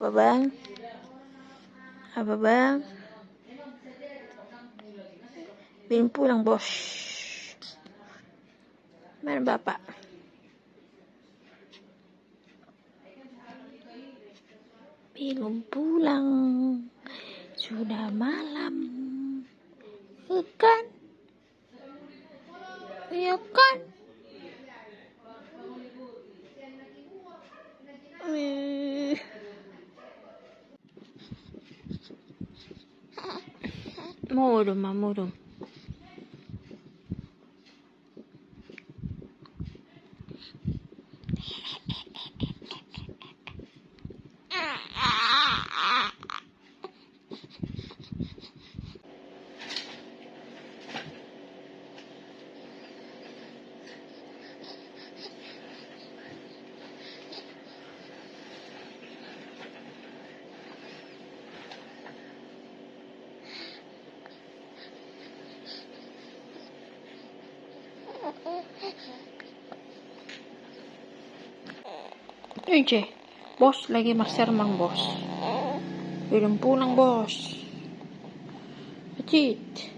Apa bang? Apa bang? Belum pulang bos. Mana bapak? Belum pulang. Sudah malam. Kan? Iya kan? Murung. Bos lagi seremang bos. Belum pulang bos. Acit.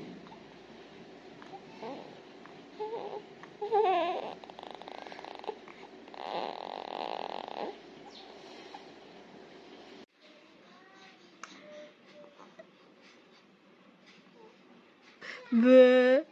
Be.